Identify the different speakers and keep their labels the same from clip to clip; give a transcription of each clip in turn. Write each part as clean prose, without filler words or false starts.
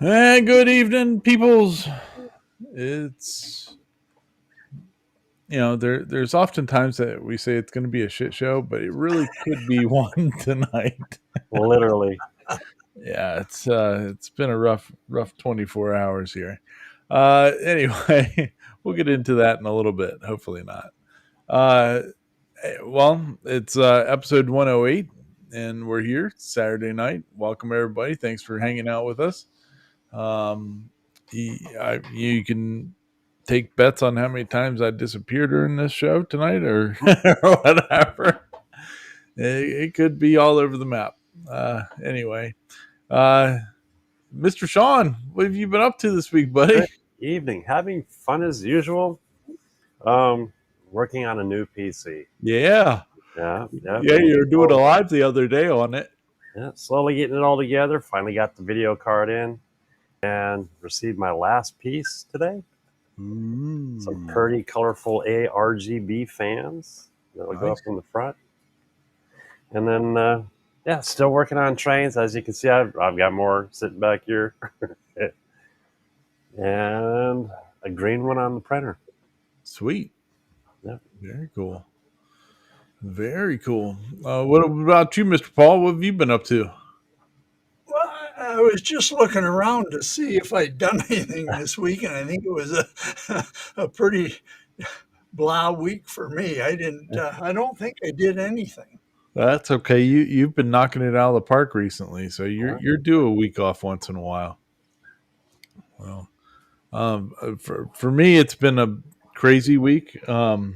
Speaker 1: Good evening, peoples. It's there's often times that we say it's going to be a shit show, but it really could be one tonight.
Speaker 2: Literally.
Speaker 1: Yeah, it's been a rough 24 hours here. Anyway, we'll get into that in a little bit. Hopefully not. Uh, well, it's episode 108, and we're here it's Saturday night. Welcome everybody. Thanks for hanging out with us. Um, you can take bets on how many times I disappear during this show tonight or, or whatever. It could be all over the map. Anyway, uh, Mr. Sean, what have you been up to this week, buddy?
Speaker 2: Good evening. Having fun as usual. Um, Working on a new PC.
Speaker 1: Yeah.
Speaker 2: Yeah.
Speaker 1: Yeah, you were doing a live the other day on it.
Speaker 2: Yeah, slowly getting it all together. Finally got the video card in and received my last piece today. Some pretty colorful ARGB fans that will go up in the front. And then, still working on trains. As you can see, I've got more sitting back here. And a green one on the printer.
Speaker 1: Sweet.
Speaker 2: Yeah.
Speaker 1: Very cool. Very cool. What about you, Mr. Paul? What have you been up to?
Speaker 3: Well, I was just looking around to see if I'd done anything this week, and I think it was a pretty blah week for me. I didn't. I don't think I did anything.
Speaker 1: That's okay. You've been knocking it out of the park recently, so you're due a week off once in a while. Well, for me, it's been a crazy week. My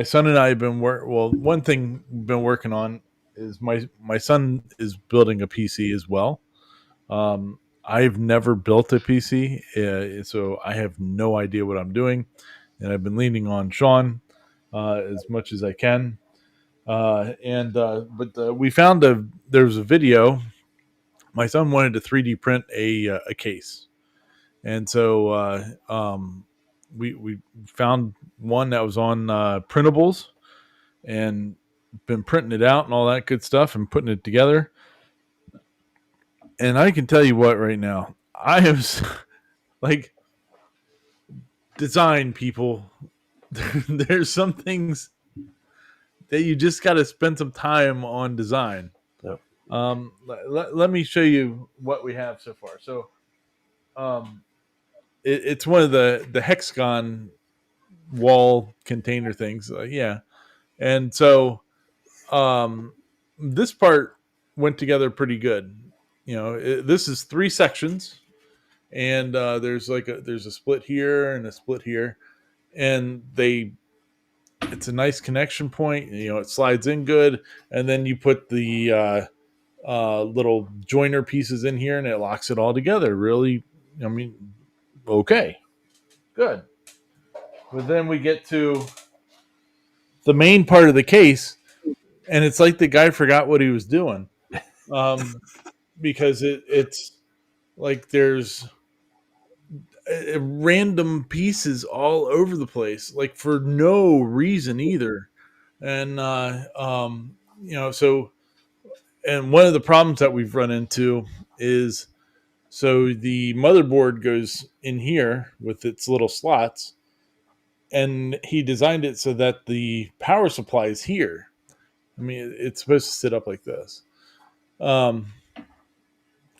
Speaker 1: son and I have been one thing we've been working on is my son is building a PC as well. I've never built a PC, so I have no idea what I'm doing, and I've been leaning on Sean as much as I can. But we found there was a video. My son wanted to 3D print a case, and so we found one that was on printables, and been printing it out and all that good stuff and putting it together. And I can tell you what, right now, I am like design people. There's some things that you just got to spend some time on design.
Speaker 2: Yep.
Speaker 1: Let me show you what we have so far. So, it's one of the hexagon wall container things. Yeah, and so this part went together pretty good. This is 3 sections, and there's a split here and a split here, and it's a nice connection point. It slides in good, and then you put the little joiner pieces in here, and it locks it all together. Really, okay, good. But then we get to the main part of the case, and it's like the guy forgot what he was doing, because it's like there's random pieces all over the place, like for no reason either. And so, and one of the problems that we've run into is, so the motherboard goes in here with its little slots, and he designed it so that the power supply is here. I mean, it's supposed to sit up like this. But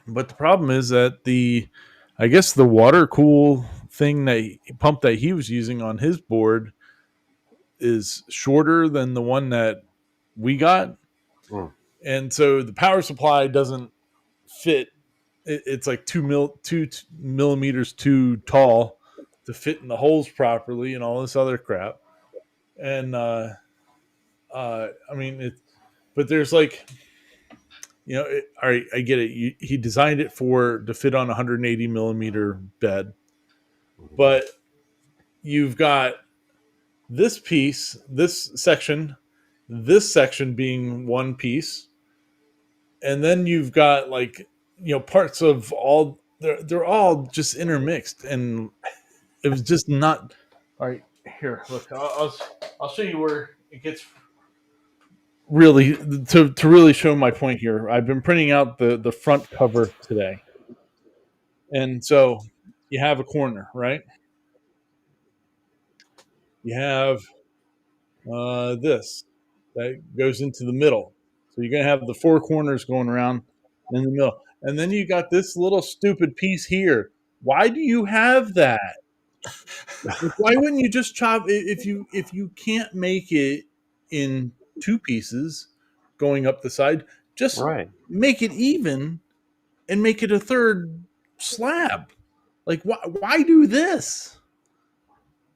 Speaker 1: the problem is that I guess the water cool pump that he was using on his board is shorter than the one that we got. And so the power supply doesn't fit. It's like 2 millimeters too tall to fit in the holes properly and all this other crap. And but there's like, all right, I get it. He designed it to fit on a 180 millimeter bed, but you've got this piece, this section being one piece, and then you've got parts of all. They're all just intermixed, and it was just not. All right, here, look, I'll show you where it gets. Really, to really show my point here, I've been printing out the front cover today. And so you have a corner, right? You have this that goes into the middle. So you're going to have the four corners going around in the middle. And then you got this little stupid piece here. Why do you have that? Like, why wouldn't you just chop if you can't make it in two pieces going up the side, just
Speaker 2: Right.
Speaker 1: make it even and make it a third slab. Like why do this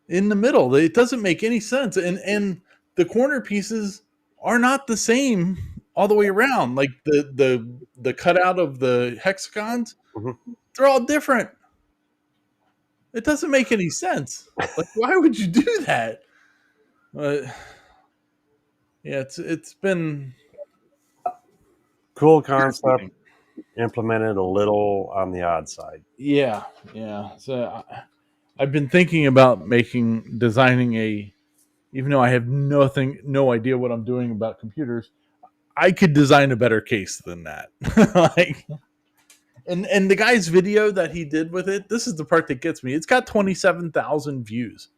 Speaker 1: in the middle? It doesn't make any sense. And the corner pieces are not the same all the way around. Like the cutout of the hexagons,
Speaker 2: Hmm.
Speaker 1: they're all different. It doesn't make any sense. Like why would you do that? Uh, yeah, it's been
Speaker 2: Cool concept,
Speaker 1: irritating.
Speaker 2: implemented a little on the odd side.
Speaker 1: Yeah, yeah. So I've been thinking about designing a, even though I have no idea what I'm doing about computers, I could design a better case than that. Like, and the guy's video that he did with it, this is the part that gets me. It's got 27,000 views.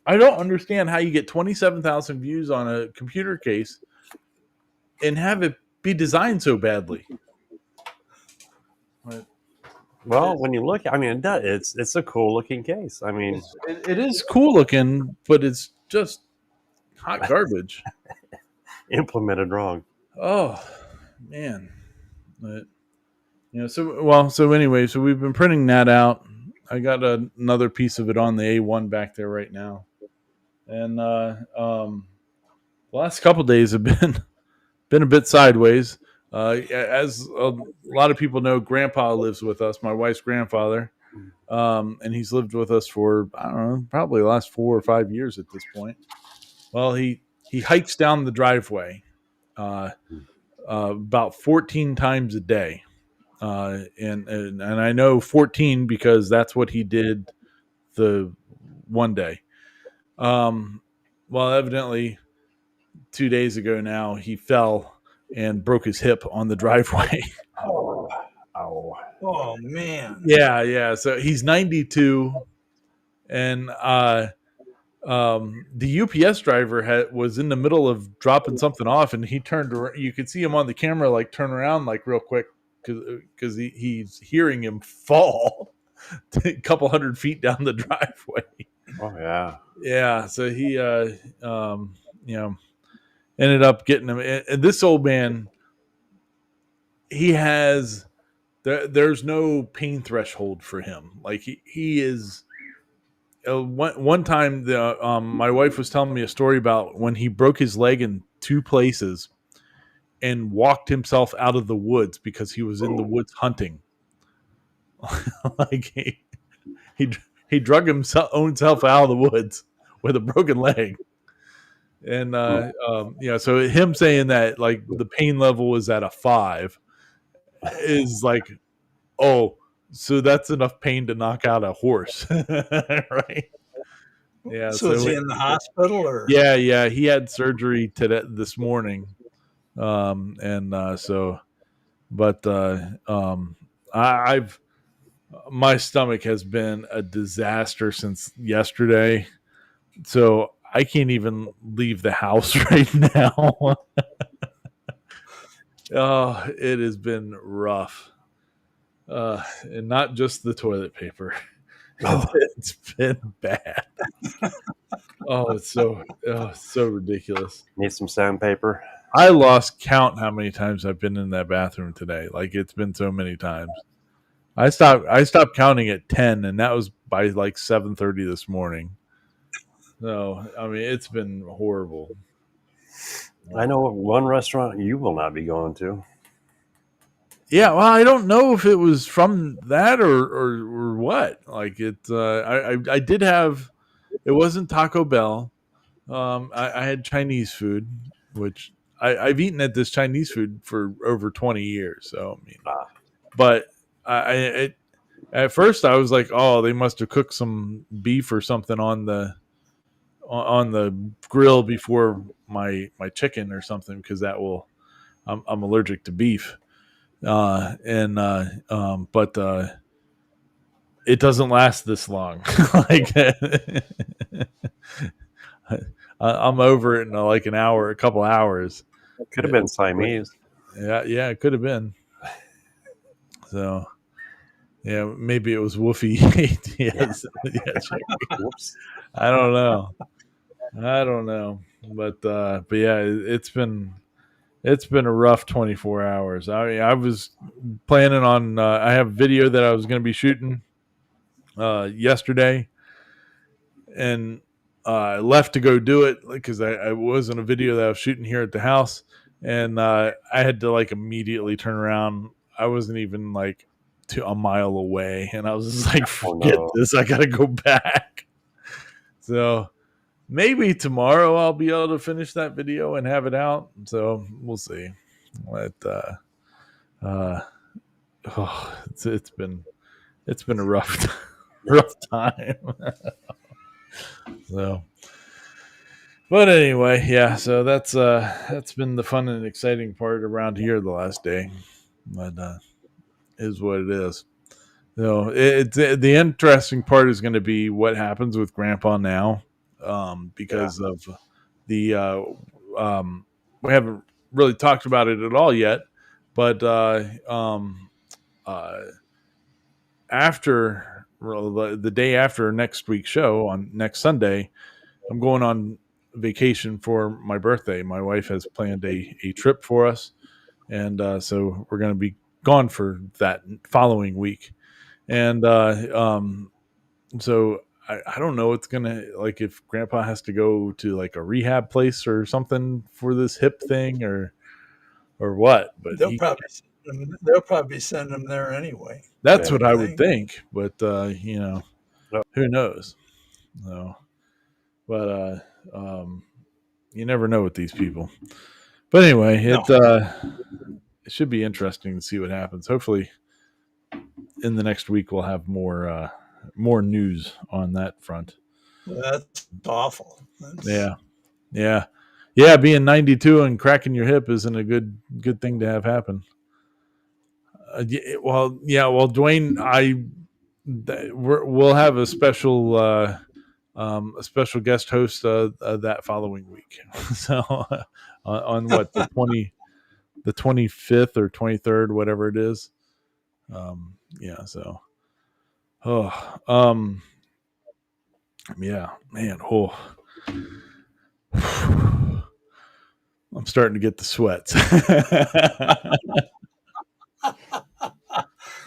Speaker 1: I don't understand how you get 27,000 views on a computer case and have it be designed so badly. But
Speaker 2: Well, when you look, I mean, it's a cool looking case. I mean,
Speaker 1: it is cool looking, but it's just hot garbage.
Speaker 2: implemented wrong.
Speaker 1: Oh man. But, so anyway, so we've been printing that out. I got another piece of it on the A1 back there right now, and the last couple of days have been a bit sideways. As a lot of people know, Grandpa lives with us, my wife's grandfather, and he's lived with us for, I don't know, probably the last 4 or 5 years at this point. Well, he hikes down the driveway uh, about 14 times a day. And I know 14 because that's what he did the one day. Um, well, evidently 2 days ago now he fell and broke his hip on the driveway.
Speaker 2: Oh, oh.
Speaker 3: Oh man.
Speaker 1: Yeah. So he's 92, and the UPS driver was in the middle of dropping something off, and he turned around. You could see him on the camera, like turn around, like real quick, because he's hearing him fall a couple 100 feet down the driveway.
Speaker 2: Oh yeah.
Speaker 1: Yeah, so he you know ended up getting him. And this old man, he has there's no pain threshold for him. Like he is. One time, my wife was telling me a story about when he broke his leg in two places and walked himself out of the woods because he was in the woods hunting. Like he he drug himself own self out of the woods with a broken leg. And so him saying that like the pain level was at a 5 is like, oh, so that's enough pain to knock out a horse, right? Yeah.
Speaker 3: So is he in the hospital or?
Speaker 1: Yeah, he had surgery this morning, and so, but I've my stomach has been a disaster since yesterday, so I can't even leave the house right now. Oh, it has been rough, and not just the toilet paper.
Speaker 2: Oh,
Speaker 1: It's been bad. It's so ridiculous.
Speaker 2: need some sandpaper.
Speaker 1: I lost count how many times I've been in that bathroom today. Like it's been so many times. I stopped counting at 10, and that was by like 7:30 this morning. So I mean it's been horrible.
Speaker 2: I know one restaurant you will not be going to.
Speaker 1: Yeah, well, I don't know if it was from that or what. Like it, I did have. It wasn't Taco Bell. I had Chinese food, which I've eaten at this Chinese food for over 20 years. So I mean,
Speaker 2: Ah,
Speaker 1: but at first I was like, oh, they must have cooked some beef or something on the grill before my chicken or something because that will I'm allergic to beef. And but it doesn't last this long. Like I'm over it in like an hour, a couple hours.
Speaker 2: Could have been Siamese.
Speaker 1: Yeah, it could have been. So yeah, maybe it was Woofy. Yes, yeah,
Speaker 2: Whoops.
Speaker 1: I don't know. But yeah, it's been a rough 24 hours. I mean, I was planning on. I have a video that I was going to be shooting yesterday, and I left to go do it because I was in a video that I was shooting here at the house, and I had to like immediately turn around. I wasn't even like a mile away, and I was just like,
Speaker 2: Oh
Speaker 1: "Forget
Speaker 2: no.
Speaker 1: this! I got to go back." So maybe tomorrow I'll be able to finish that video and have it out. So we'll see. But uh, oh, it's been a rough rough time. So, but anyway, yeah. So that's been the fun and exciting part around here the last day. But is what it is. So it's the interesting part is going to be what happens with Grandpa now,
Speaker 2: Yeah.
Speaker 1: because of the we haven't really talked about it at all yet, but uh, after the day after next week's show on next Sunday, I'm going on vacation for my birthday. My wife has planned a trip for us, and so we're going to be gone for that following week. And so I don't know. It's gonna like if Grandpa has to go to like a rehab place or something for this hip thing or what. But
Speaker 3: They'll probably they'll probably send them there anyway. I
Speaker 1: that's
Speaker 2: Yeah.
Speaker 1: what
Speaker 3: would
Speaker 1: I would
Speaker 3: think.
Speaker 1: think. But
Speaker 2: No.
Speaker 1: who knows? So, but you never know with these people. But anyway,
Speaker 3: No,
Speaker 1: it should be interesting to see what happens. Hopefully, in the next week we'll have more news on that front.
Speaker 3: that's awful. That's
Speaker 1: Yeah, yeah, yeah. Being 92 and cracking your hip isn't a good thing to have happen. Well, yeah. Well, Dwayne, we'll have a special guest host that following week. So on what the 25th or 23rd, whatever it is. Yeah. So oh yeah, man. Oh, I'm starting to get the sweats.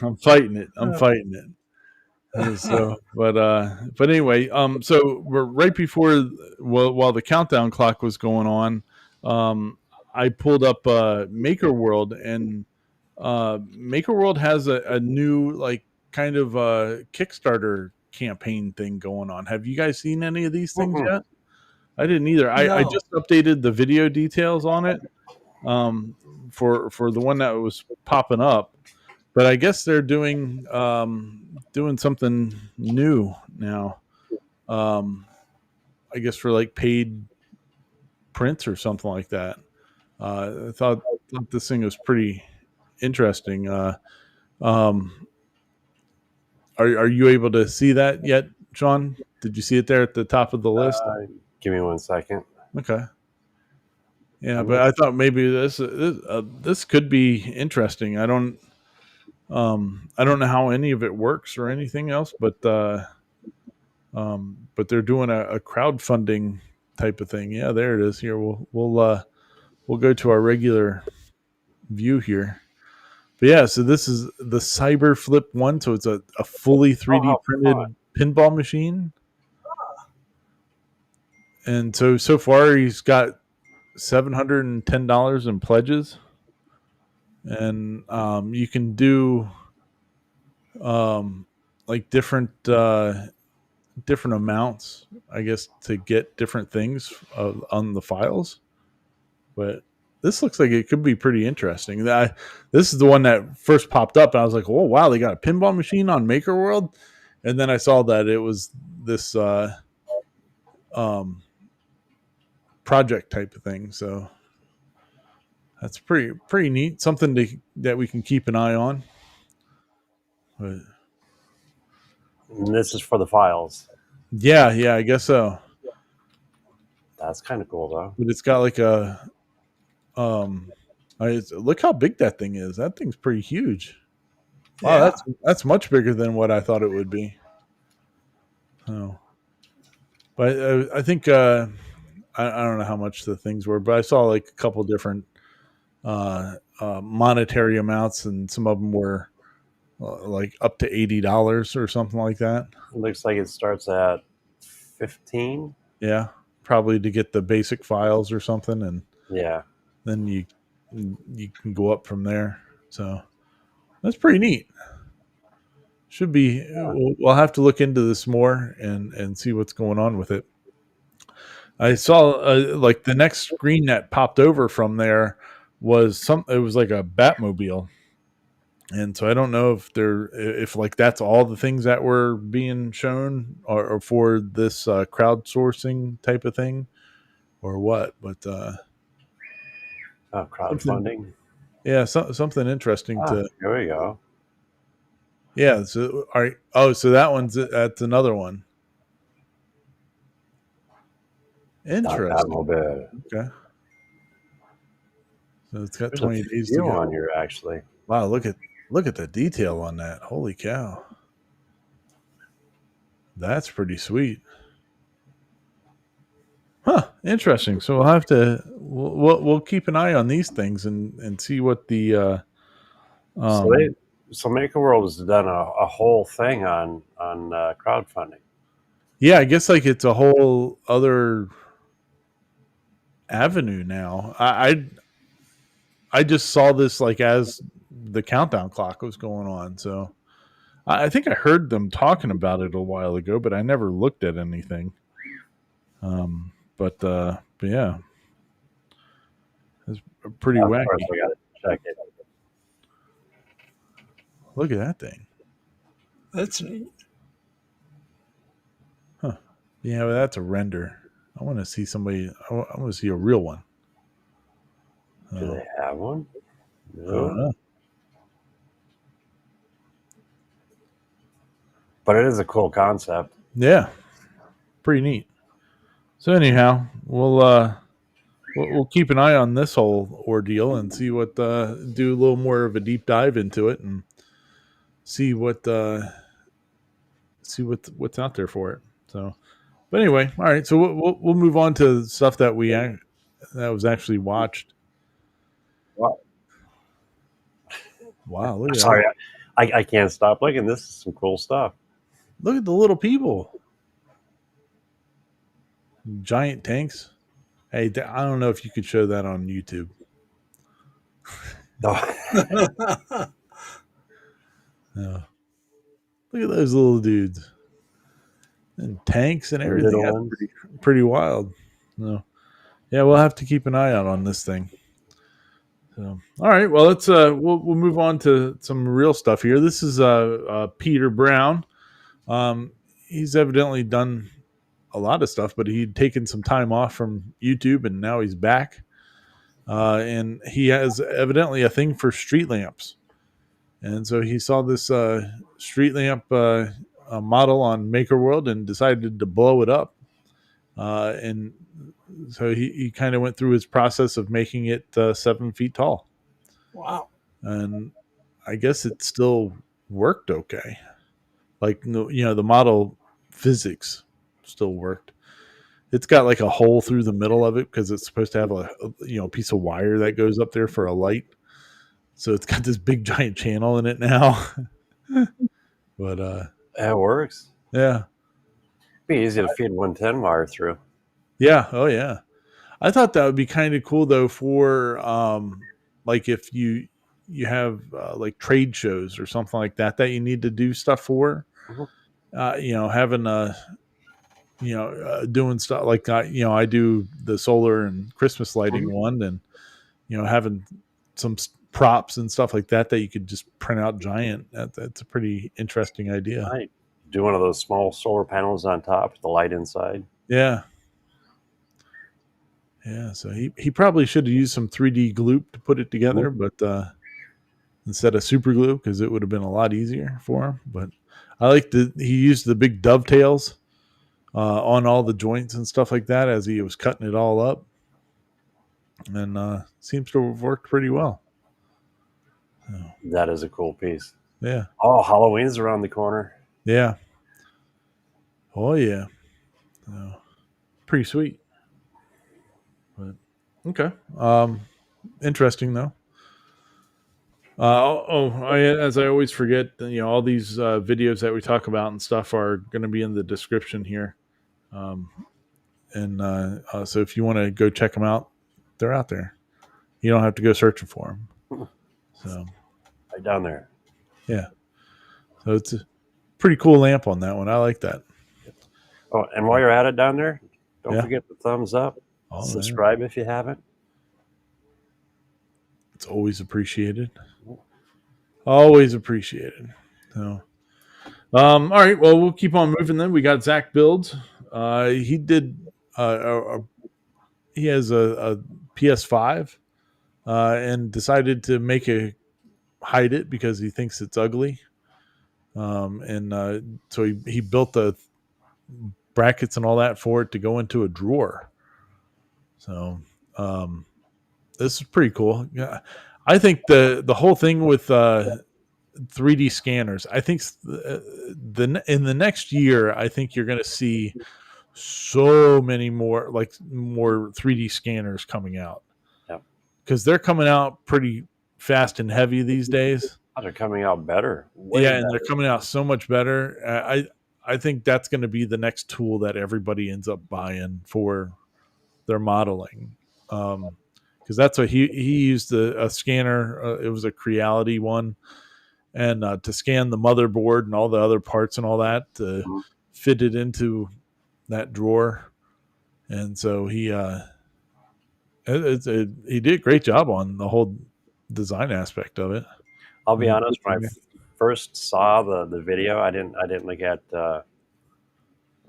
Speaker 1: I'm fighting it. I'm fighting it. So, but anyway, so we're right before while the countdown clock was going on, I pulled up Maker World, and Maker World has a new like kind of Kickstarter campaign thing going on. Have you guys seen any of these things
Speaker 2: Mm-mm.
Speaker 1: yet? I didn't either. I
Speaker 3: no.
Speaker 1: just updated the video details on it um, for the one that was popping up, but I guess they're doing something new now. Um, I guess for like paid prints or something like that. I thought this thing was pretty interesting. Um, are you able to see that yet, Sean? Did you see it there at the top of the list?
Speaker 2: Give me 1 second.
Speaker 1: Okay. Yeah,
Speaker 2: I'm
Speaker 1: but
Speaker 2: not.
Speaker 1: I thought maybe this could be interesting. I don't know how any of it works or anything else, but they're doing a crowdfunding type of thing. Yeah, there it is. Here we'll go to our regular view here. But yeah, so this is the Cyber Flip One. So it's a fully
Speaker 2: Oh,
Speaker 1: 3D
Speaker 2: how fun!
Speaker 1: printed pinball machine. And so far he's got $710 in pledges, and you can do um, like different amounts, I guess, to get different things on the files. But this looks like it could be pretty interesting. This is the one that first popped up, and I was like, "Oh wow, they got a pinball machine on Maker World," and then I saw that it was this um, project type of thing. So that's pretty neat. Something that we can keep an eye on. But
Speaker 2: And this is for the files.
Speaker 1: Yeah, I guess so.
Speaker 2: That's kind of cool, though.
Speaker 1: But it's got like a look how big that thing is. That thing's pretty huge. Wow,
Speaker 3: Yeah.
Speaker 1: that's much bigger than what I thought it would be. Oh, but I think I don't know how much the things were, but I saw like a couple different monetary amounts, and some of them were like up to $80 or something like that.
Speaker 2: It looks like it starts at 15.
Speaker 1: Yeah, probably to get the basic files or something, and
Speaker 2: Yeah.
Speaker 1: then you can go up from there. So that's pretty neat. Should be. We'll have to look into this more and see what's going on with it. I saw like the next screen that popped over from there was some. It was like a Batmobile, and so I don't know if like that's all the things that were being shown, or for this crowdsourcing type of thing, or what. But
Speaker 2: Oh,
Speaker 1: something,
Speaker 2: crowdfunding.
Speaker 1: yeah, something interesting
Speaker 2: Ah,
Speaker 1: to.
Speaker 2: here we go.
Speaker 1: Yeah. So all right. Oh, so that's another one.
Speaker 2: That
Speaker 1: Interesting.
Speaker 2: Batmobile.
Speaker 1: Okay. So it's got
Speaker 2: There's a
Speaker 1: 20 days to
Speaker 2: few
Speaker 1: go.
Speaker 2: on here, actually.
Speaker 1: Wow, look at the detail on that. Holy cow. That's pretty sweet. Huh, interesting. So we'll keep an eye on these things and see what the
Speaker 2: So
Speaker 1: um
Speaker 2: Maker World has done a whole thing on crowdfunding.
Speaker 1: yeah, I guess like it's a whole other avenue now. I just saw this like as the countdown clock was going on. So I think I heard them talking about it a while ago, but I never looked at anything. But yeah, it's pretty
Speaker 2: Of course,
Speaker 1: wacky.
Speaker 2: we got to check it.
Speaker 1: Look at that thing.
Speaker 3: That's neat.
Speaker 1: Huh. Yeah, but that's a render. I want to see somebody. I want to see a real one.
Speaker 2: Do
Speaker 1: Oh,
Speaker 2: they have one?
Speaker 1: I don't
Speaker 2: No.
Speaker 1: know.
Speaker 2: But it is a cool concept.
Speaker 1: Yeah, pretty neat. So anyhow, we'll keep an eye on this whole ordeal and see what do a little more of a deep dive into it and see what's out there for it. So, but anyway, all right. So we'll move on to stuff that that was actually watched.
Speaker 2: Wow.
Speaker 1: Wow, look
Speaker 2: I'm
Speaker 1: at that!
Speaker 2: sorry, I can't stop looking. This is some cool stuff.
Speaker 1: Look at the little people, giant tanks. Hey, I don't know if you could show that on YouTube. No. Look at those little dudes and tanks and
Speaker 2: The
Speaker 1: everything.
Speaker 2: middle
Speaker 1: That's
Speaker 2: ones.
Speaker 1: pretty wild. No. Yeah, we'll have to keep an eye out on this thing. So, all right. Well, let's we'll move on to some real stuff here. This is Peter Brown. He's evidently done a lot of stuff, but he'd taken some time off from YouTube, and now he's back. And he has evidently a thing for street lamps. And so he saw this street lamp model on Maker World and decided to blow it up. And so he kind of went through his process of making it 7 feet tall.
Speaker 3: Wow.
Speaker 1: And I guess it still worked okay. Like, the model physics still worked. It's got like a hole through the middle of it because it's supposed to have a piece of wire that goes up there for a light. So it's got this big giant channel in it now. But
Speaker 2: It works.
Speaker 1: yeah.
Speaker 2: Be easy to feed 110 wire through.
Speaker 1: Yeah. Oh yeah. I thought that would be kind of cool though for like if you have like trade shows or something like that you need to do stuff for. Having doing stuff like I do the solar and Christmas lighting one, and having some props and stuff like that you could just print out giant. That's a pretty interesting idea.
Speaker 2: Right. Do one of those small solar panels on top with the light inside.
Speaker 1: Yeah. Yeah, so he probably should have used some 3D gloop to put it together, but instead of super glue because it would have been a lot easier for him. But I like he used the big dovetails on all the joints and stuff like that as he was cutting it all up, and seems to have worked pretty well. So,
Speaker 2: That is a cool piece.
Speaker 1: yeah.
Speaker 2: Oh, Halloween's around the corner.
Speaker 1: Yeah. Oh yeah. So, pretty sweet. But okay. Interesting though. As I always forget, all these videos that we talk about and stuff are going to be in the description here. And so if you want to go check them out, they're out there. You don't have to go searching for them. So
Speaker 2: Right down there.
Speaker 1: yeah. So it's a pretty cool lamp on that one. I like that.
Speaker 2: Oh, and while you're at it down there, don't
Speaker 1: Yeah.
Speaker 2: forget the thumbs up.
Speaker 1: Oh,
Speaker 2: Subscribe if you haven't.
Speaker 1: It's always appreciated. Always appreciated. So, all right. Well, we'll keep on moving then. We got Zach Builds. He did. He has a PS5 and decided to hide it because he thinks it's ugly. And so he built the brackets and all that for it to go into a drawer. So this is pretty cool. Yeah, I think the whole thing with 3D scanners. I think in the next year, I think you're going to see so many more 3D scanners coming out.
Speaker 2: Yep.
Speaker 1: Because they're coming out pretty fast and heavy these days.
Speaker 2: They're coming out better.
Speaker 1: And they're coming out so much better. I think that's going to be the next tool that everybody ends up buying for their modeling. Because that's what he used a scanner. It was a Creality one. And to scan the motherboard and all the other parts and all that to fit it into that drawer. And so he did a great job on the whole design aspect of it.
Speaker 2: I'll be honest, when I first saw the video, I didn't look at well,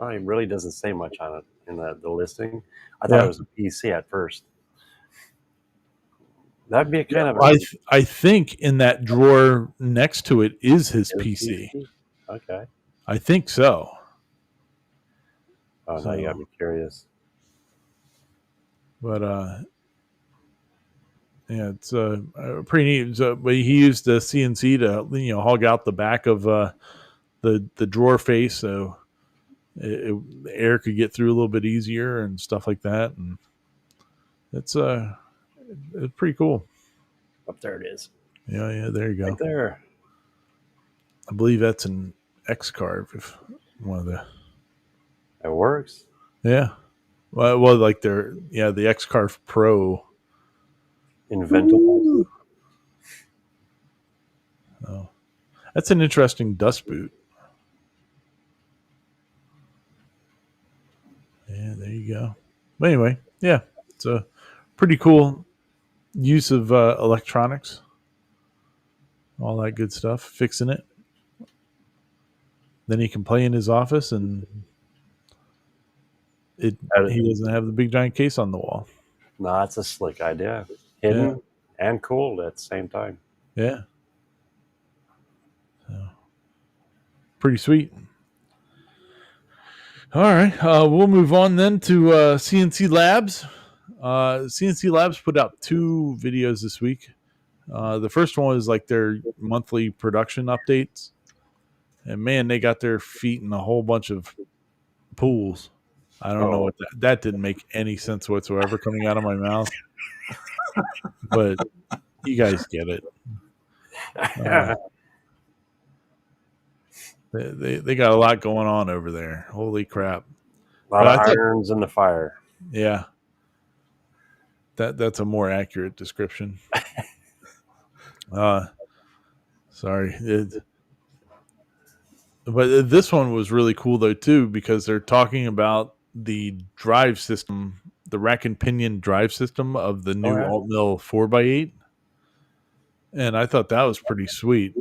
Speaker 2: it really doesn't say much on it in the listing. I thought it was a PC at first. That'd be a kind of
Speaker 1: I think in that drawer next to it is his PC.
Speaker 2: Okay.
Speaker 1: I think so.
Speaker 2: Oh, now you got me curious.
Speaker 1: But yeah, it's pretty neat. So, but he used the CNC to hog out the back of the drawer face, so air could get through a little bit easier and stuff like that. And it's pretty cool.
Speaker 2: Up there it is.
Speaker 1: Yeah, there you go.
Speaker 2: Right there.
Speaker 1: I believe that's an X carve. If one of the.
Speaker 2: It works.
Speaker 1: Yeah. Well, like the X Carve Pro.
Speaker 2: Inventable.
Speaker 1: Oh, that's an interesting dust boot. Yeah, there you go. But anyway, yeah, it's a pretty cool use of electronics, all that good stuff, fixing it. Then he can play in his office, and he doesn't have the big giant case on the wall.
Speaker 2: No, that's a slick idea. Hidden and cool at the same time.
Speaker 1: Yeah. So, pretty sweet. All right. We'll move on then to CNC Labs. CNC Labs put out 2 videos this week. The first one was like their monthly production updates. And man, they got their feet in a whole bunch of pools. I don't know what that didn't make any sense whatsoever coming out of my mouth. But you guys get it. They got a lot going on over there. Holy crap.
Speaker 2: A lot of irons in the fire.
Speaker 1: Yeah. That's a more accurate description. Sorry. But this one was really cool though too, because they're talking about the drive system, the rack and pinion drive system of the new alt mill 4x8. And I thought that was pretty sweet.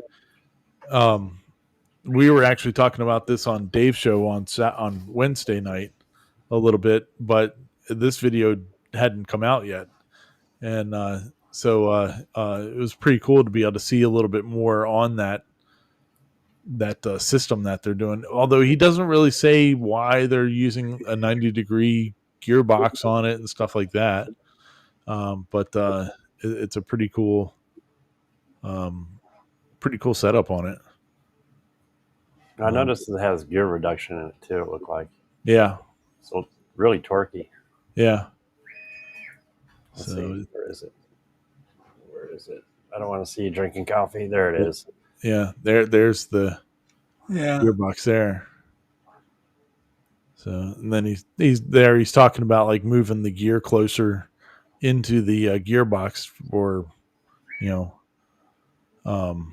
Speaker 1: We were actually talking about this on Dave's show on Wednesday night a little bit, but this video hadn't come out yet. And so it was pretty cool to be able to see a little bit more on that system that they're doing. Although he doesn't really say why they're using a 90-degree gearbox on it and stuff like that. But it's a pretty cool setup on it.
Speaker 2: I noticed it has gear reduction in it too. It looked like
Speaker 1: Yeah,
Speaker 2: so really torquey.
Speaker 1: yeah.
Speaker 2: Let's see, where is it? Where is it? I don't want to see you drinking coffee. There it is.
Speaker 1: Yeah, there's the
Speaker 3: Yeah.
Speaker 1: gearbox there. So, and then he's there. He's talking about like moving the gear closer into the gearbox for, you know, um,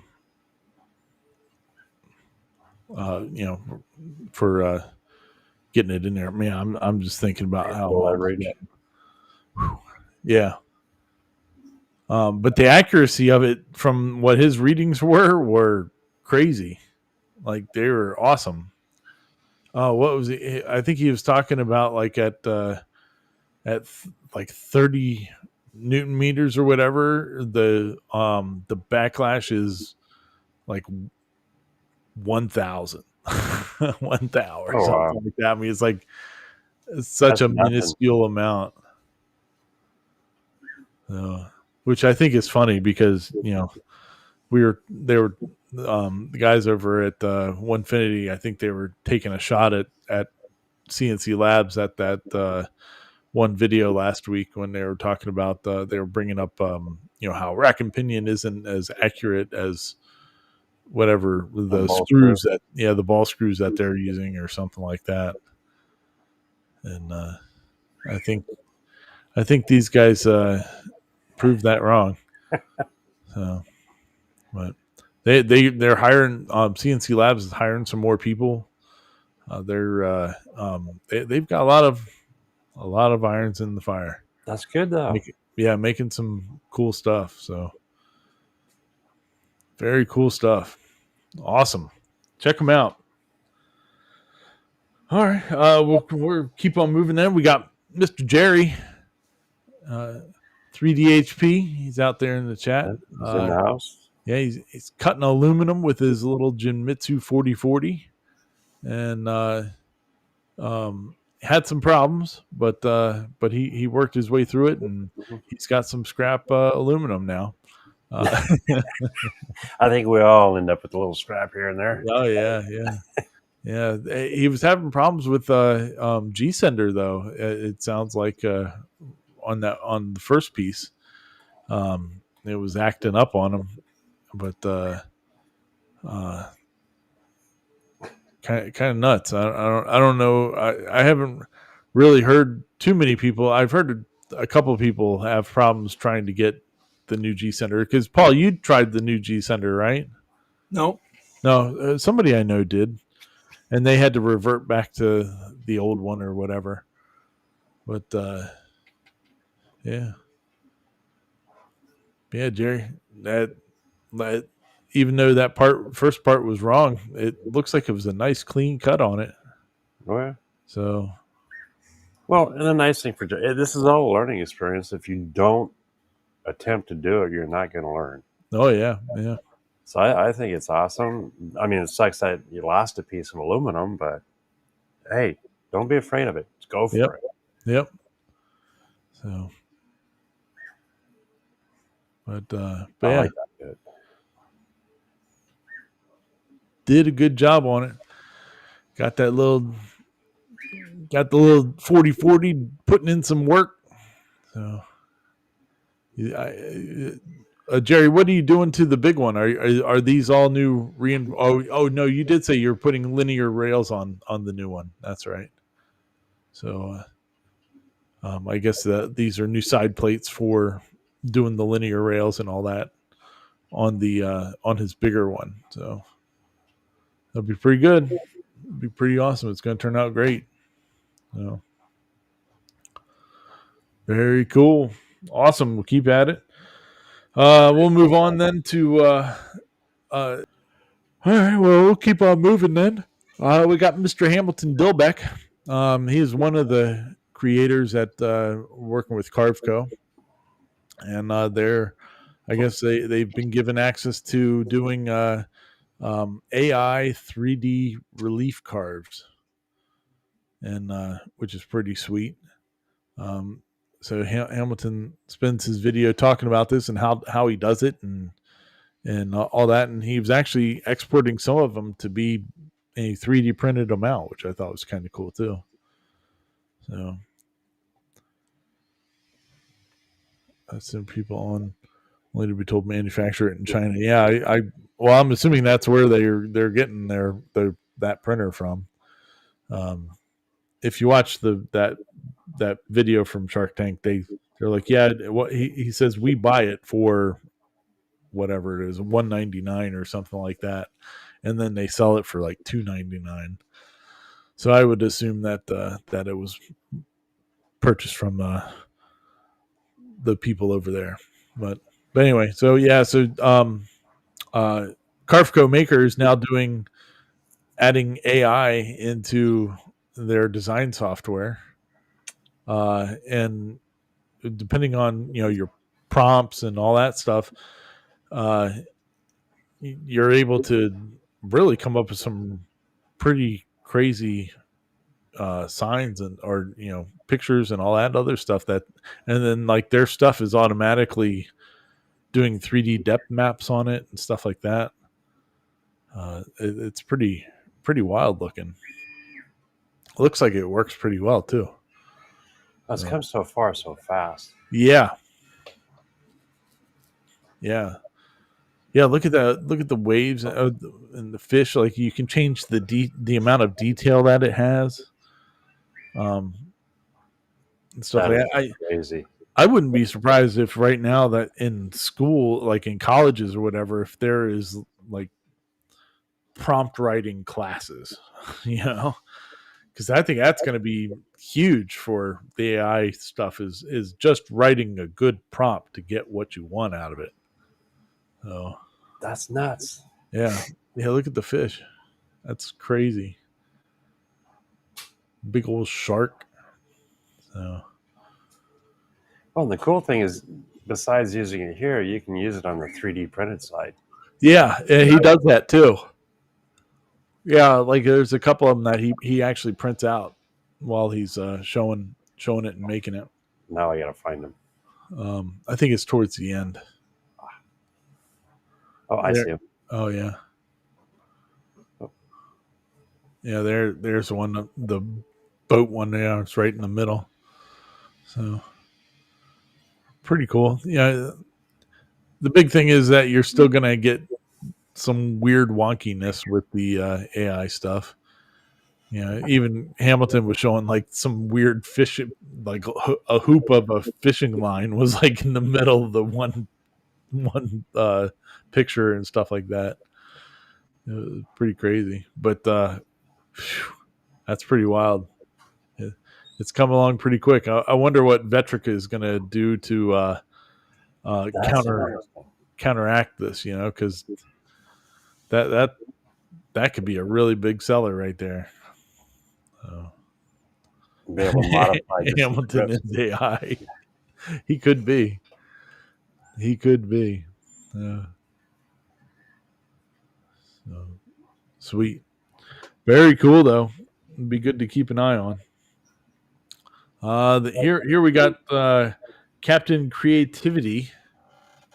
Speaker 1: for getting it in there. Man, I'm just thinking about how
Speaker 2: leverage.
Speaker 1: Yeah. But the accuracy of it from what his readings were crazy. Like they were awesome. What was he? I think he was talking about like like 30 Newton meters or whatever. The backlash is like 1,000, 1,000 or
Speaker 2: Oh,
Speaker 1: something
Speaker 2: wow.
Speaker 1: like that. I mean, it's such
Speaker 2: That's
Speaker 1: a
Speaker 2: nothing.
Speaker 1: minuscule amount. Which I think is funny because they were the guys over at Onefinity. I think they were taking a shot at CNC Labs at that one video last week when they were talking about they were bringing up how rack and pinion isn't as accurate as whatever the
Speaker 2: ball
Speaker 1: screws
Speaker 2: screw.
Speaker 1: the ball screws that they're using or something like that. And I think these guys proved that wrong. So, but they're hiring. CNC Labs is hiring some more people. They've got a lot of irons in the fire.
Speaker 2: That's good though.
Speaker 1: Making some cool stuff. So very cool stuff. Awesome. Check them out. All right. We'll keep on moving then. We got Mr. Jerry, 3DHP. He's out there in the chat.
Speaker 2: He's in the house.
Speaker 1: Yeah, he's cutting aluminum with his little Jinmitsu 4040, and had some problems, but he worked his way through it, and he's got some scrap aluminum now.
Speaker 2: I think we all end up with a little scrap here and there.
Speaker 1: Oh yeah. He was having problems with G Sender though. It sounds like on the first piece, it was acting up on him, but kind of nuts. I don't know. I haven't really heard too many people. I've heard a couple of people have problems trying to get the new G Sender because Paul, you tried the new G Sender, right?
Speaker 3: No.
Speaker 1: Somebody I know did, and they had to revert back to the old one or whatever. But yeah, Jerry, that even though that first part was wrong, it looks like it was a nice clean cut on it.
Speaker 2: Oh yeah.
Speaker 1: So,
Speaker 2: well, and the nice thing for this is all a learning experience. If you don't attempt to do it, you're not going to learn.
Speaker 1: Oh yeah.
Speaker 2: So I think it's awesome. I mean, it sucks that you lost a piece of aluminum, but hey, don't be afraid of it. Just go for it.
Speaker 1: Yep. So, but yeah,
Speaker 2: like that.
Speaker 1: Did a good job on it. Got the little 4040 putting in some work. So, Jerry, what are you doing to the big one? Are these all new? Oh no, you did say you're putting linear rails on the new one. That's right. So, I guess these are new side plates for doing the linear rails and all that on the on his bigger one. So that'll be pretty good. It'll be pretty awesome. It's going to turn out great. So, very cool. Awesome. We'll keep at it. We'll move on then to all right, well, we'll keep on moving then. We got Mr. Hamilton Dilbeck. He is one of the creators at working with Carveco. and I guess they've been given access to doing AI 3D relief carves, and which is pretty sweet. Um, so Hamilton spends his video talking about this and how he does it and all that, and he was actually exporting some of them to be a 3D printed them out, which I thought was kind of cool too. So that's some people on only to be told manufacture it in China. Yeah, well, I'm assuming that's where they're getting their that printer from. Um, if you watch that video from Shark Tank, they're like, yeah, what he says, we buy it for whatever it is, $199 or something like that, and then they sell it for like $299. So I would assume that that it was purchased from the people over there. But anyway, so yeah, so uh, Carfco Maker is now adding AI into their design software, and depending on your prompts and all that stuff, uh, you're able to really come up with some pretty crazy signs and or pictures and all that other stuff and then like their stuff is automatically doing 3D depth maps on it and stuff like that. It's pretty wild looking. Looks like it works pretty well too.
Speaker 2: It's come so far so fast.
Speaker 1: Yeah. Look at that. Look at the waves and the fish. Like you can change the amount of detail that it has. And stuff like that.
Speaker 2: Crazy.
Speaker 1: I wouldn't be surprised if right now that in school, like in colleges or whatever, if there is like prompt writing classes, because I think that's going to be huge for the AI stuff is just writing a good prompt to get what you want out of it. So
Speaker 2: that's nuts.
Speaker 1: Yeah. Look at the fish. That's crazy. Big old shark. So.
Speaker 2: Well, the cool thing is, besides using it here, you can use it on the 3D printed side.
Speaker 1: Yeah, and he does that too. Yeah, like there's a couple of them that he actually prints out while he's showing it and making it.
Speaker 2: Now I gotta find them.
Speaker 1: I think it's towards the end.
Speaker 2: Oh, I see him.
Speaker 1: Oh yeah. Oh. Yeah, there's the one, the boat one there. It's right in the middle. So pretty cool. Yeah. The big thing is that you're still gonna get some weird wonkiness with the AI stuff. Even Hamilton was showing like some weird fish, like a hoop of a fishing line was like in the middle of the one picture and stuff like that. It was pretty crazy, but that's pretty wild. It's come along pretty quick. I wonder what Vetrica is going to do to counteract this, because that could be a really big seller right there.
Speaker 2: Be able to modify
Speaker 1: Hamilton is AI. He could be. So, sweet. Very cool though. It'd be good to keep an eye on. Here we got Captain Creativity.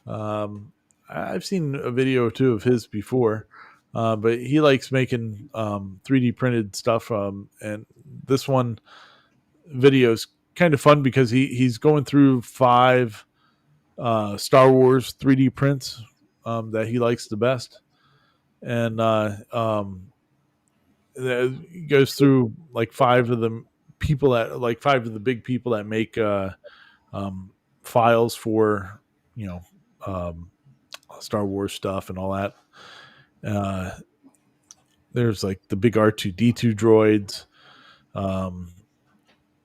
Speaker 1: I've seen a video or two of his before, but he likes making 3D printed stuff. And this one video is kind of fun because he's going through 5 Star Wars 3D prints that he likes the best, and he goes through like 5 of the people that like 5 of the big people that make files for Star Wars stuff and all that. There's like the big R2D2 droids.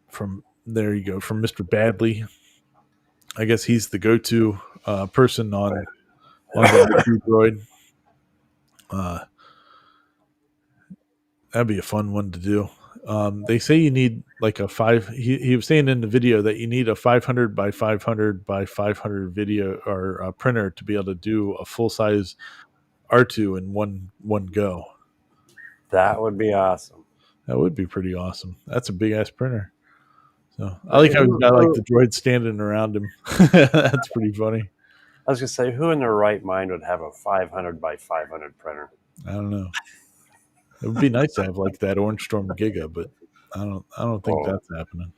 Speaker 1: From there you go, from Mr. Badley. I guess he's the go-to person on the droid. That'd be a fun one to do. They say you need like a five. He was saying in the video that you need a 500 by 500 by 500 video or printer to be able to do a full size R2 in one go.
Speaker 2: That would be awesome.
Speaker 1: That would be pretty awesome. That's a big ass printer. So I
Speaker 2: But
Speaker 1: like how he's
Speaker 2: who,
Speaker 1: got like
Speaker 2: who,
Speaker 1: the droid standing around him. That's pretty funny.
Speaker 2: I was gonna say, who in their right mind would have a 500 by 500 printer?
Speaker 1: I don't know. It would be nice to have like that Orange Storm Giga, but I don't think
Speaker 2: Oh,
Speaker 1: that's happening.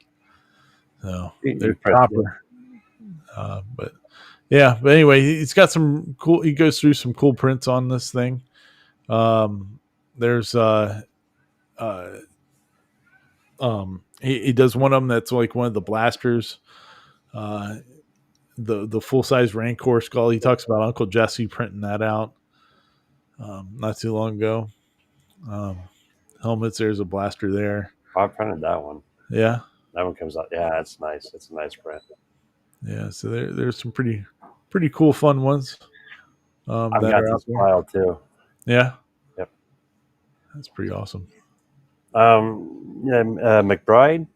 Speaker 1: So
Speaker 2: you
Speaker 1: there's
Speaker 2: print it.
Speaker 1: Chopper. But yeah, but anyway, he's got some cool. He goes through some cool prints on this thing. There's uh, he does one of them that's like one of the blasters. Uh, the full size Rancor skull. He talks about Uncle Jesse printing that out not too long ago. Um, helmets. There's a blaster there.
Speaker 2: I printed that one.
Speaker 1: Yeah,
Speaker 2: That one comes out. Yeah, it's nice. It's a nice print.
Speaker 1: yeah. So there's some pretty cool fun ones
Speaker 2: I've
Speaker 1: that
Speaker 2: got
Speaker 1: are out
Speaker 2: this
Speaker 1: there.
Speaker 2: file too.
Speaker 1: Yeah,
Speaker 2: Yep.
Speaker 1: that's pretty awesome.
Speaker 2: McBride,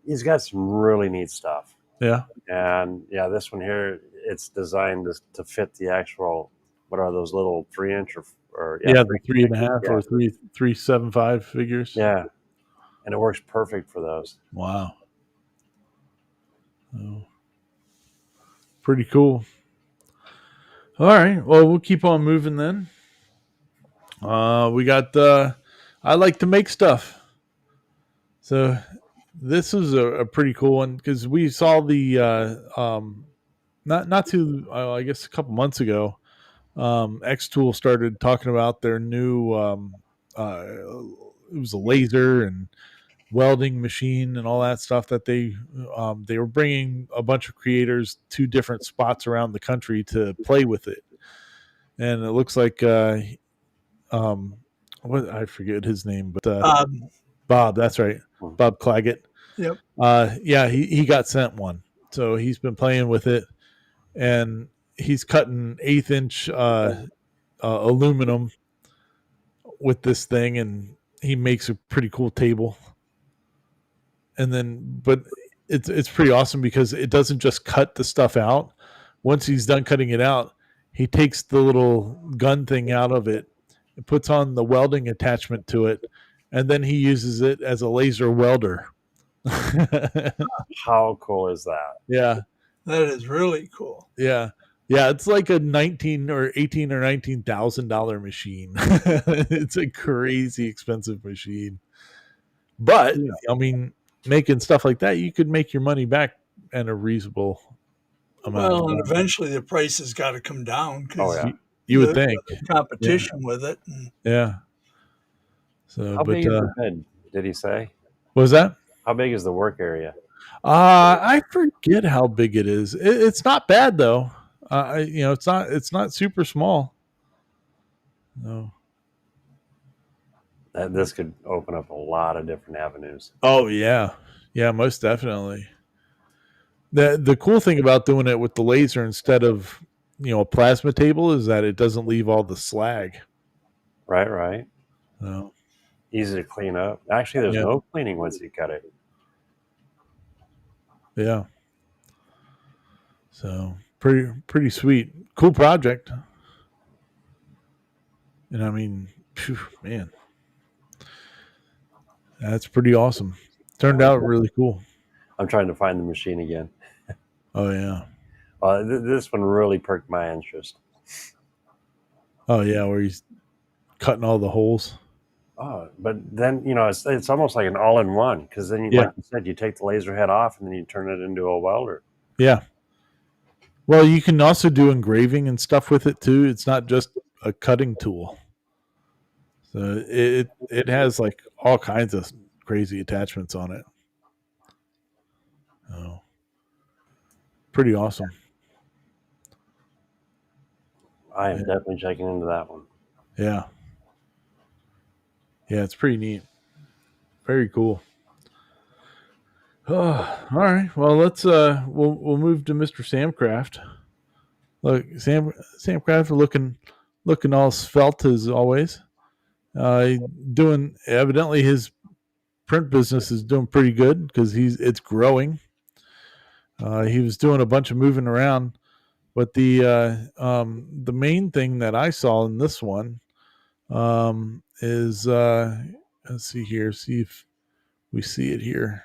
Speaker 2: he's got some really neat stuff.
Speaker 1: Yeah,
Speaker 2: And yeah, this one here, it's designed to fit the actual. What are those little 3 inch or
Speaker 1: yeah. The 3.5
Speaker 2: yeah,
Speaker 1: or 3.75 figures.
Speaker 2: yeah, and it works perfect for those.
Speaker 1: Wow. Oh, pretty cool. All right. Well, we'll keep on moving then. We got I like to make stuff. So this is a pretty cool one because we saw the not too I guess a couple months ago. X Tool started talking about their new uh, it was a laser and welding machine and all that stuff that they were bringing a bunch of creators to different spots around the country to play with it, and it looks like um, what I forget his name, but Bob, that's right, Bob Claggett.
Speaker 3: Yep.
Speaker 1: Yeah, he got sent one, so he's been playing with it, and he's cutting 1/8 inch aluminum with this thing, and he makes a pretty cool table. And then, but it's pretty awesome because it doesn't just cut the stuff out. Once he's done cutting it out, he takes the little gun thing out of it, and puts on the welding attachment to it, and then he uses it as a laser welder.
Speaker 2: How cool is that?
Speaker 1: Yeah,
Speaker 3: That is really cool.
Speaker 1: yeah, yeah. It's like a $19,000 machine. It's a crazy expensive machine, but
Speaker 2: Yeah.
Speaker 1: I mean, making stuff like that, you could make your money back in a reasonable amount
Speaker 3: Well,
Speaker 1: of
Speaker 3: and
Speaker 1: time.
Speaker 3: eventually the price has got to come down
Speaker 2: Oh
Speaker 3: because
Speaker 2: yeah.
Speaker 1: You would think,
Speaker 3: the competition with it. And
Speaker 1: yeah. So,
Speaker 2: How
Speaker 1: but
Speaker 2: big is the bed? Did he say?
Speaker 1: what was that?
Speaker 2: How big is the work area?
Speaker 1: I forget how big it is. It's not bad though. It's not super small. No.
Speaker 2: This could open up a lot of different avenues.
Speaker 1: Oh yeah, yeah, most definitely. The cool thing about doing it with the laser instead of a plasma table is that it doesn't leave all the slag.
Speaker 2: Right, right.
Speaker 1: So,
Speaker 2: Easy to clean up. Actually, there's
Speaker 1: yeah,
Speaker 2: no cleaning once you cut it.
Speaker 1: yeah. So pretty sweet, cool project. And I mean, phew, man, that's pretty awesome. Turned out really cool.
Speaker 2: I'm trying to find the machine again.
Speaker 1: Oh yeah.
Speaker 2: This one really perked my interest.
Speaker 1: Oh yeah, where he's cutting all the holes.
Speaker 2: Oh, but then it's almost like an all-in-one because then,
Speaker 1: Yeah,
Speaker 2: like you said, you take the laser head off and then you turn it into a welder.
Speaker 1: yeah. Well, you can also do engraving and stuff with it too. It's not just a cutting tool. So it has like all kinds of crazy attachments on it. Oh, pretty awesome.
Speaker 2: I am
Speaker 1: Yeah,
Speaker 2: definitely checking into that one.
Speaker 1: yeah, yeah. It's pretty neat. Very cool. Oh, all right. Well, let's we'll move to Mr. Samcraft. Look, Samcraft looking all svelte as always. Doing evidently his print business is doing pretty good because it's growing. He was doing a bunch of moving around, but the main thing that I saw in this one is let's see here, see if we see it here.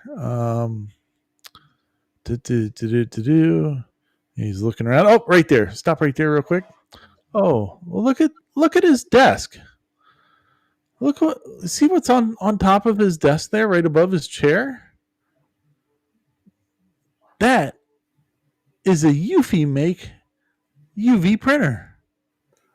Speaker 1: He's looking around. Oh, right there. Stop right there, real quick. Oh, well, look at his desk. See what's on top of his desk there, right above his chair. That is a Eufy make UV printer.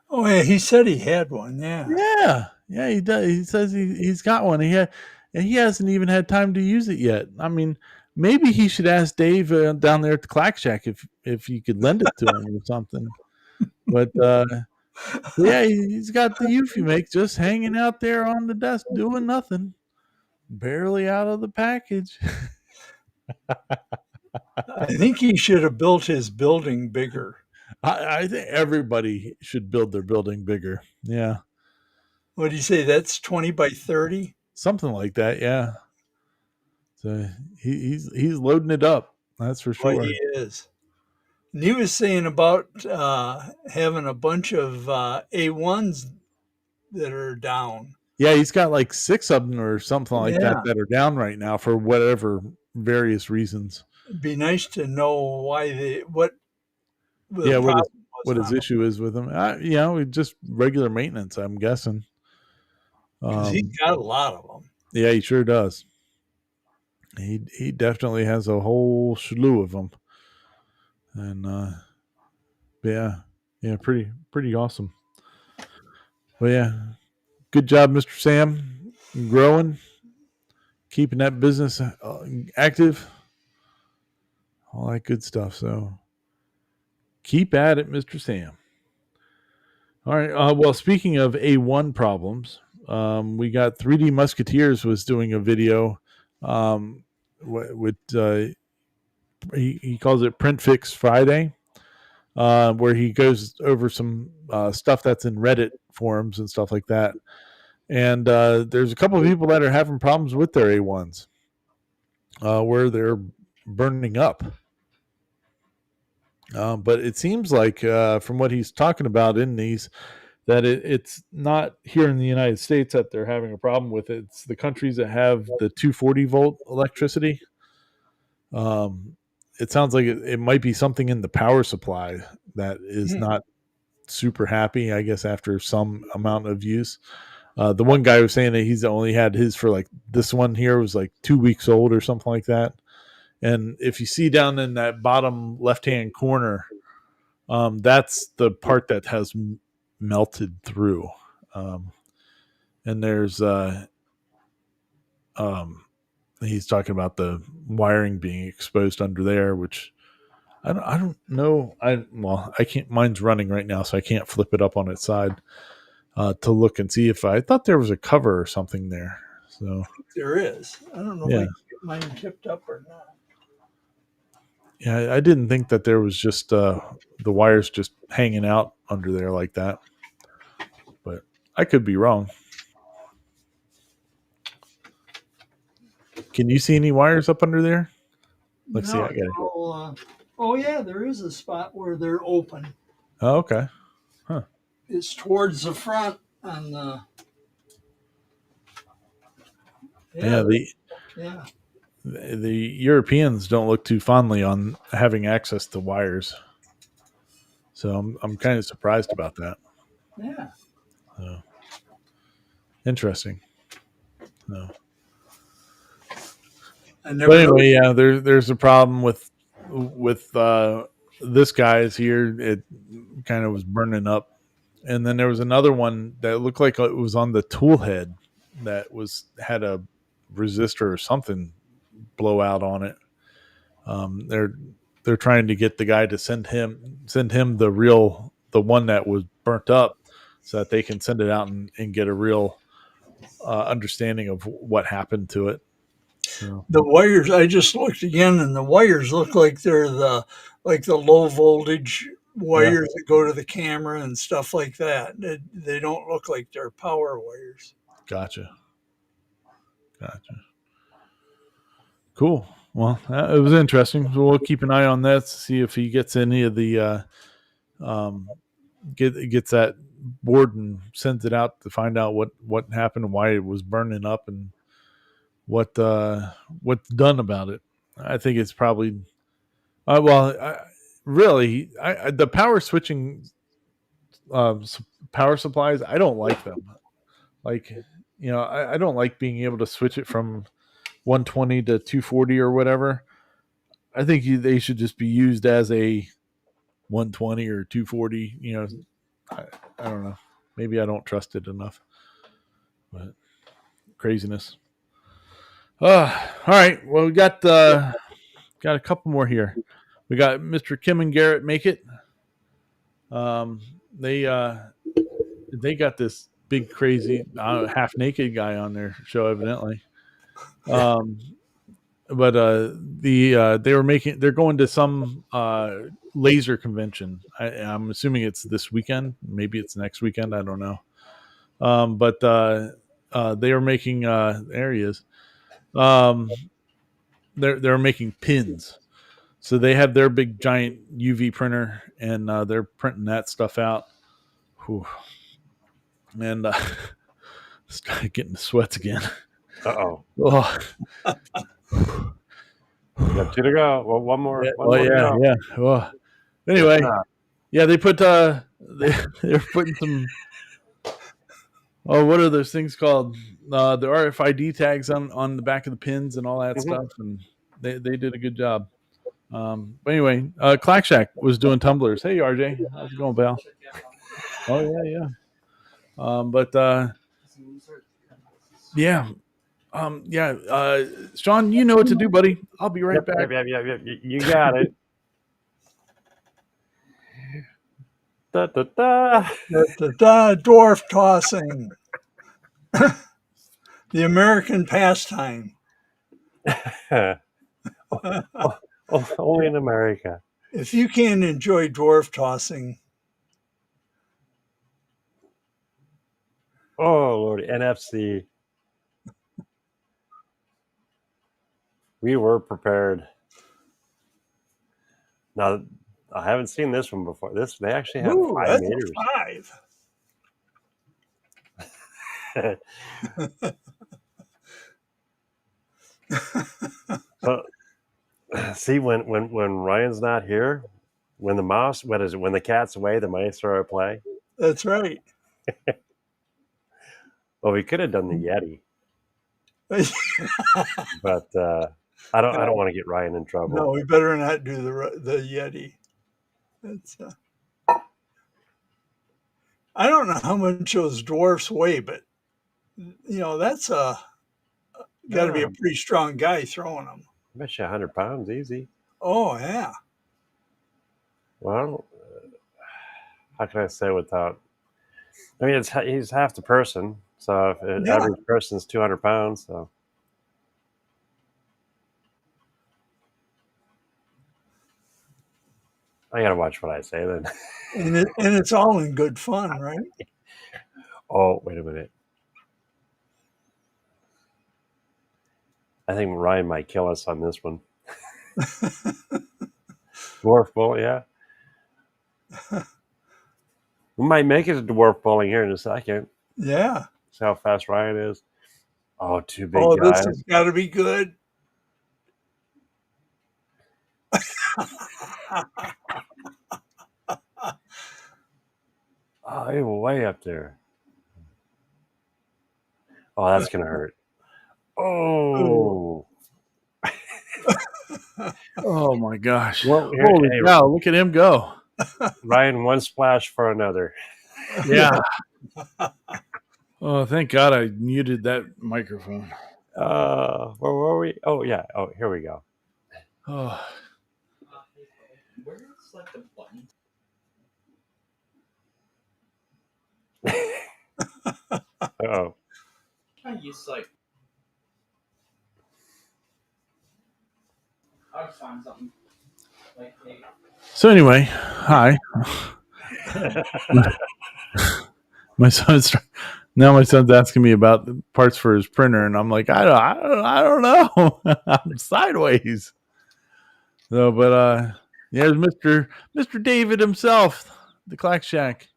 Speaker 3: Oh yeah, he said he had one. Yeah.
Speaker 1: Yeah, he does. He says he's got one. And he hasn't even had time to use it yet. I mean, maybe he should ask Dave down there at the Clack Shack if you could lend it to him or something. But yeah, he's got the Eufy make just hanging out there on the desk doing nothing, barely out of the package.
Speaker 3: I think he should have built his building bigger.
Speaker 1: I think everybody should build their building bigger. Yeah,
Speaker 3: What do you say? That's 20 by 30?
Speaker 1: something like that. Yeah. So he's loading it up. That's for
Speaker 3: Well,
Speaker 1: sure.
Speaker 3: he is. And he was saying about having a bunch of A1s that are down.
Speaker 1: Yeah, he's got like 6 of them or something like that
Speaker 3: Yeah.
Speaker 1: that are down right now for whatever various reasons.
Speaker 3: It'd be nice to know what the
Speaker 1: Yeah,
Speaker 3: problem was
Speaker 1: what his
Speaker 3: on
Speaker 1: issue is with them. Just regular maintenance, I'm guessing.
Speaker 3: because he's got a lot of them.
Speaker 1: Yeah, he sure does. He definitely has a whole slew of them, and yeah, pretty awesome. Well, yeah, good job, Mr. Sam, growing, keeping that business active, all that good stuff. So keep at it, Mr. Sam. All right. Well, speaking of A1 problems, we got 3D Musketeers was doing a video with he calls it Print Fix Friday, where he goes over some stuff that's in Reddit forums and stuff like that. And there's a couple of people that are having problems with their A1s, where they're burning up. But it seems like, from what he's talking about in these, that it's not here in the United States that they're having a problem with it. It's the countries that have the 240 volt electricity. It sounds like it might be something in the power supply that is not super happy, I guess, after some amount of use. The one guy was saying that he's only had his for like this one here was like 2 weeks old or something like that. And if you see down in that bottom left-hand corner, that's the part that has melted through. And there's he's talking about the wiring being exposed under there, which I don't know. I can't. Mine's running right now, so I can't flip it up on its side to look and see if I thought there was a cover or something there. So
Speaker 3: There is. I don't know if I can get mine tipped up or not.
Speaker 1: Yeah, I didn't think that there was just the wires just hanging out under there like that, but I could be wrong. Can you see any wires up under there? Let's see. I got it.
Speaker 3: Oh yeah, there is a spot where they're open.
Speaker 1: Oh, okay.
Speaker 3: It's towards the front on the.
Speaker 1: Yeah,
Speaker 3: yeah.
Speaker 1: the Europeans don't look too fondly on having access to wires, so I'm kind of surprised about that.
Speaker 3: Yeah.
Speaker 1: Interesting. No.
Speaker 3: But
Speaker 1: anyway, yeah, there's a problem with this guy's here. It kind of was burning up, and then there was another one that looked like it was on the tool head that had a resistor or something blow out on it. They're trying to get the guy to send him the one that was burnt up, so that they can send it out and get a real understanding of what happened to it. So.
Speaker 3: The wires, I just looked again, and the wires look like they're the low voltage wires that go to the camera and stuff like that. They don't look like they're power wires.
Speaker 1: Gotcha. Cool. Well, it was interesting. So we'll keep an eye on that to see if he gets any of the um, gets that board and sends it out to find out what happened and why it was burning up and what's done about it. I think it's probably really the power switching uh, power supplies. I don't like them. Like I don't like being able to switch it from 120 to 240 or whatever. I think they should just be used as a 120 or 240. I don't know. Maybe I don't trust it enough. But craziness. All right. Well, we got a couple more here. We got Mr. Kim and Garrett Make It. Um, they got this big crazy half naked guy on their show evidently. Um, but they're going to some laser convention. I'm assuming it's this weekend. Maybe it's next weekend. I don't know. But they are making there he is. They're making pins. So they have their big giant UV printer and they're printing that stuff out. Whew. And getting the sweats again.
Speaker 2: Uh-oh.
Speaker 1: Oh.
Speaker 2: We got 2 to go. Well, one more.
Speaker 1: Yeah. Oh. Anyway, yeah, they put they're putting some. Oh, what are those things called? The RFID tags on the back of the pins and all that stuff, and they did a good job. But anyway, Clack Shack was doing tumblers. Hey, RJ, how's it going, pal? Oh yeah. Sean, you know what to do, buddy. I'll be right back.
Speaker 2: Yep. You got it. Da, da, da.
Speaker 3: Dwarf tossing. The American pastime.
Speaker 2: Only in America.
Speaker 3: If you can't enjoy dwarf tossing.
Speaker 2: Oh, Lord, NFC. We were prepared. Now, I haven't seen this one before. They actually have 5 meters.
Speaker 3: 5.
Speaker 2: So, see, when Ryan's not here, when the cat's away, the mice are at play.
Speaker 3: That's right.
Speaker 2: Well, we could have done the Yeti, but I don't want to get Ryan in trouble.
Speaker 3: No, we better not do the Yeti. It's I don't know how much those dwarfs weigh, but that's got to be a pretty strong guy throwing them.
Speaker 2: I bet you 100 pounds easy.
Speaker 3: Oh yeah.
Speaker 2: Well, how can I say without? I mean, he's half the person, so if average person's 200 pounds, so. I gotta watch what I say then.
Speaker 3: And it's all in good fun, right?
Speaker 2: Oh, wait a minute. I think Ryan might kill us on this one. Dwarf bull, yeah. We might make it a dwarf bowling here in a second.
Speaker 3: Yeah.
Speaker 2: See how fast Ryan is. Oh, 2 big guys.
Speaker 3: This has got to be good.
Speaker 2: Oh, they were way up there. Oh, that's going to hurt. Oh.
Speaker 1: Oh, my gosh.
Speaker 2: Well,
Speaker 1: holy cow, look at him go.
Speaker 2: Ryan, one splash for another.
Speaker 1: Yeah. Oh, thank God I muted that microphone.
Speaker 2: Where were we? Oh, yeah. Oh, here we go.
Speaker 1: Oh.
Speaker 4: Where's like the button?
Speaker 2: Uh-oh.
Speaker 4: I use like. I'd find something like a.
Speaker 1: So anyway, hi. My Now my son's asking me about the parts for his printer, and I'm like, I don't know. I'm sideways. So, but there's Mister David himself, the Clack Shack.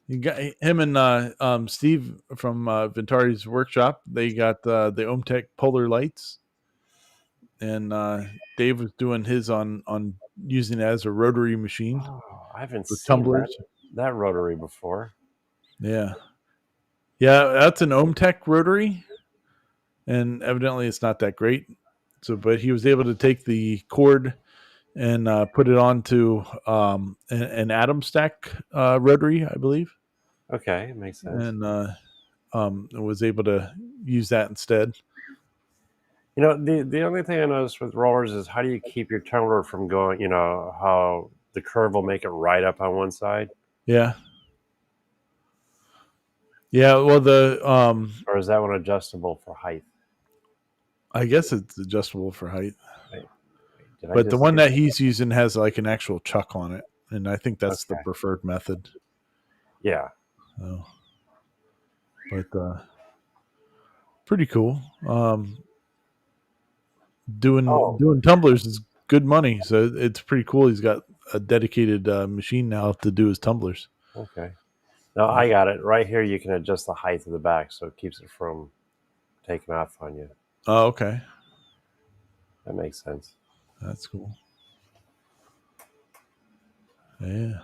Speaker 1: You got him and Steve from Ventari's workshop. They got the Omtech Polar lights, and Dave was doing his on using it as a rotary machine
Speaker 2: Oh, I haven't
Speaker 1: for
Speaker 2: seen
Speaker 1: tumblers.
Speaker 2: that rotary before.
Speaker 1: Yeah, yeah, that's an Omtech rotary, and evidently it's not that great. So, but he was able to take the cord and put it onto an atom stack rotary, I believe,
Speaker 2: Okay, it makes sense.
Speaker 1: and was able to use that instead.
Speaker 2: You know, the only thing I noticed with rollers is how do you keep your tumbler from going, you know, how the curve will make it right up on one side?
Speaker 1: Yeah, yeah. Well,
Speaker 2: Or is that one adjustable for height?
Speaker 1: I guess it's adjustable for height,
Speaker 2: Wait, did I
Speaker 1: but the
Speaker 2: just
Speaker 1: one
Speaker 2: hear?
Speaker 1: that he's using has like an actual chuck on it, and I think that's the
Speaker 2: Okay.
Speaker 1: preferred method.
Speaker 2: Yeah.
Speaker 1: So, but pretty cool.
Speaker 2: Oh,
Speaker 1: Doing tumblers is good money, so it's pretty cool. He's got a dedicated machine now to do his tumblers.
Speaker 2: okay. No, I got it. Right here, you can adjust the height of the back so it keeps it from taking off on you.
Speaker 1: Oh, okay,
Speaker 2: That makes sense.
Speaker 1: that's cool. Yeah,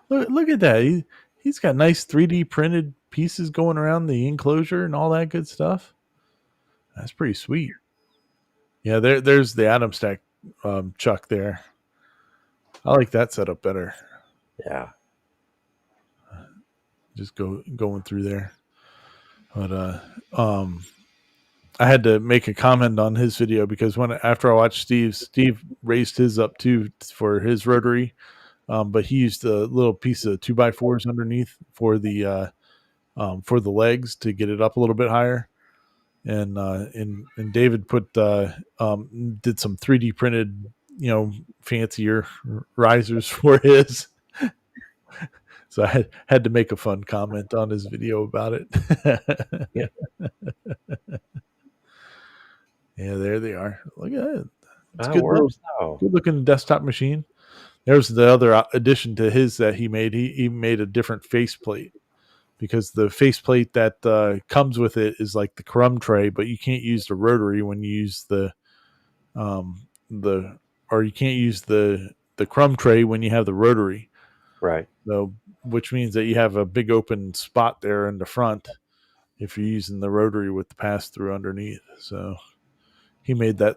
Speaker 1: look at that. He's got nice 3D printed pieces going around the enclosure and all that good stuff. That's pretty sweet. Yeah, there's the Atom Stack chuck there. I like that setup better.
Speaker 2: Yeah.
Speaker 1: Just going through there. But I had to make a comment on his video because after I watched Steve raised his up too for his rotary, but he used a little piece of 2x4s underneath for the legs to get it up a little bit higher. And David did some 3D printed, fancier risers for his. So I had to make a fun comment on his video about it.
Speaker 2: Yeah.
Speaker 1: Yeah, there they are. Look at it. It's a
Speaker 2: That works though.
Speaker 1: good looking desktop machine. There's the other addition to his that he made. He made a different faceplate because the faceplate that comes with it is like the crumb tray, but you can't use the rotary when you use the or you can't use the crumb tray when you have the rotary.
Speaker 2: Right.
Speaker 1: So, which means that you have a big open spot there in the front if you're using the rotary with the pass through underneath. So he made that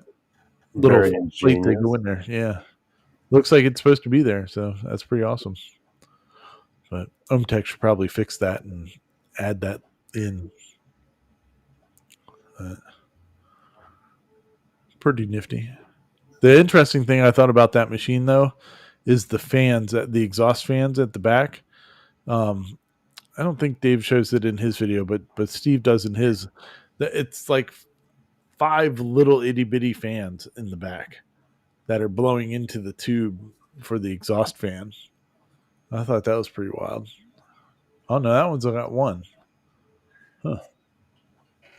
Speaker 1: little
Speaker 2: Very
Speaker 1: plate to
Speaker 2: ingenious.
Speaker 1: go in there. Yeah. Looks like it's supposed to be there. So that's pretty awesome. But Omtech should probably fix that and add that in. Pretty nifty. The interesting thing I thought about that machine, though, is the exhaust fans at the back. I don't think Dave shows it in his video, but Steve does in his. It's like 5 little itty bitty fans in the back that are blowing into the tube for the exhaust fan. I thought that was pretty wild. Oh no, that one's got one. Huh.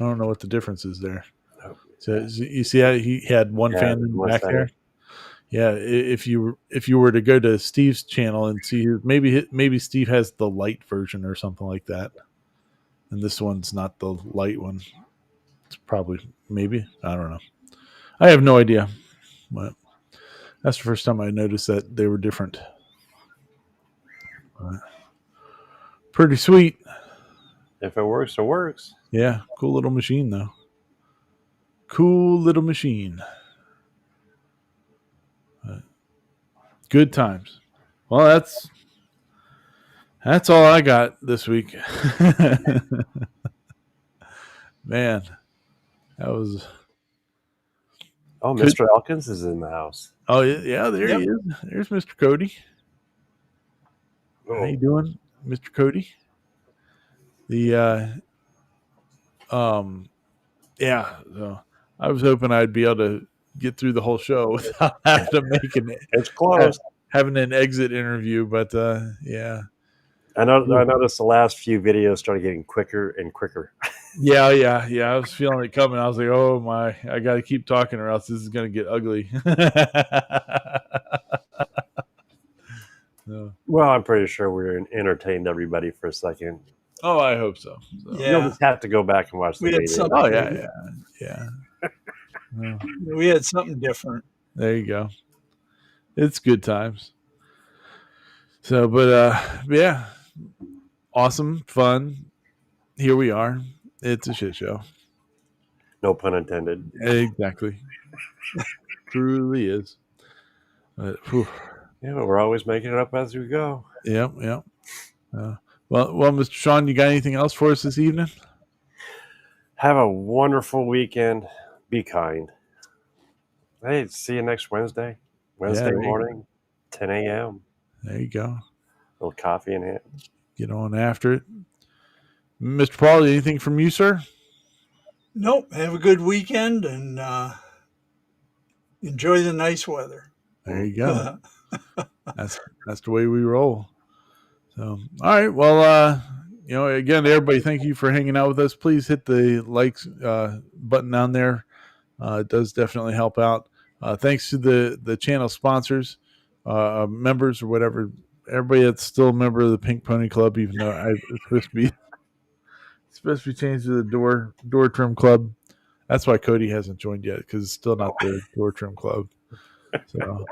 Speaker 1: I don't know what the difference is there.
Speaker 2: Oh,
Speaker 1: So you see how he had one
Speaker 2: yeah,
Speaker 1: fan in the
Speaker 2: one
Speaker 1: back there.
Speaker 2: second.
Speaker 1: Yeah, if you were to go to Steve's channel and see, maybe Steve has the light version or something like that, and this one's not the light one. It's probably maybe I don't know. I have no idea, but that's the first time I noticed that they were different. Pretty sweet.
Speaker 2: If it works, it works.
Speaker 1: Yeah, cool little machine though. Cool little machine. Good times. Well, that's all I got this week. Man, that was.
Speaker 2: Oh,
Speaker 1: Good.
Speaker 2: Mr. Elkins is in the house.
Speaker 1: Oh yeah, there he
Speaker 3: Yep.
Speaker 1: is. There's Mr. Cody. How
Speaker 2: Oh,
Speaker 1: you doing, Mr. Cody? The yeah. So I was hoping I'd be able to get through the whole show without having to make
Speaker 2: it's close.
Speaker 1: having an exit interview, but yeah.
Speaker 2: I noticed the last few videos started getting quicker and quicker.
Speaker 1: Yeah. I was feeling it coming. I was like, oh my, I got to keep talking or else this is going to get ugly. No.
Speaker 2: Well, I'm pretty sure we entertained everybody for a second.
Speaker 1: Oh, I hope so.
Speaker 3: Yeah.
Speaker 2: You'll just have to go back and watch the
Speaker 3: We had
Speaker 2: video.
Speaker 3: some-
Speaker 1: Oh, yeah. Well,
Speaker 3: We had something different.
Speaker 1: there you go. It's good times. So, yeah, awesome, fun. Here we are. It's a shit show.
Speaker 2: No pun intended.
Speaker 1: Exactly. Truly is. But,
Speaker 2: Yeah, but we're always making it up as we go.
Speaker 1: yep. Well, Mr. Sean, you got anything else for us this evening?
Speaker 2: Have a wonderful weekend. Be kind. Hey, see you next Wednesday. Wednesday
Speaker 1: there you
Speaker 2: morning, 10 a.m.
Speaker 1: There you go.
Speaker 2: A little coffee in hand.
Speaker 1: Get on after it. Mr. Paul, anything from you, sir?
Speaker 3: Nope. Have a good weekend and enjoy the nice weather.
Speaker 1: There you go. That's the way we roll. So, all right. Well, again, everybody, thank you for hanging out with us. Please hit the likes button down there. It does definitely help out. Thanks to the channel sponsors, members or whatever. Everybody that's still a member of the Pink Pony Club, even though it's supposed to be changed to the door trim club. That's why Cody hasn't joined yet because it's still not the door trim club. So,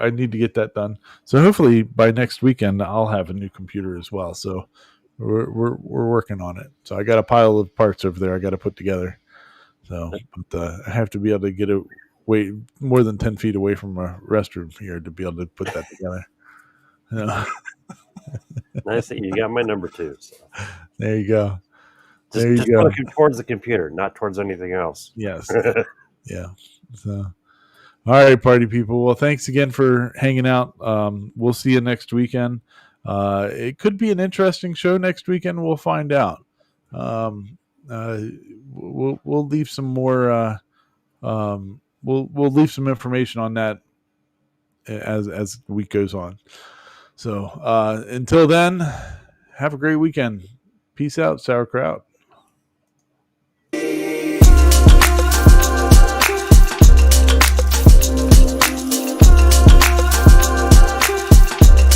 Speaker 1: I need to get that done. So hopefully by next weekend I'll have a new computer as well. So we're working on it. So I got a pile of parts over there I got to put together. So, but I have to be able to get it way more than 10 feet away from a restroom here to be able to put that together.
Speaker 2: Nice that you got my number too. So.
Speaker 1: There you go.
Speaker 2: Just put it towards the computer, not towards anything else.
Speaker 1: Yes. Yeah. So, all right, party people. Well, thanks again for hanging out. We'll see you next weekend. It could be an interesting show next weekend. We'll find out. We'll leave some more. We'll leave some information on that as the week goes on. So until then, have a great weekend. Peace out, sauerkraut.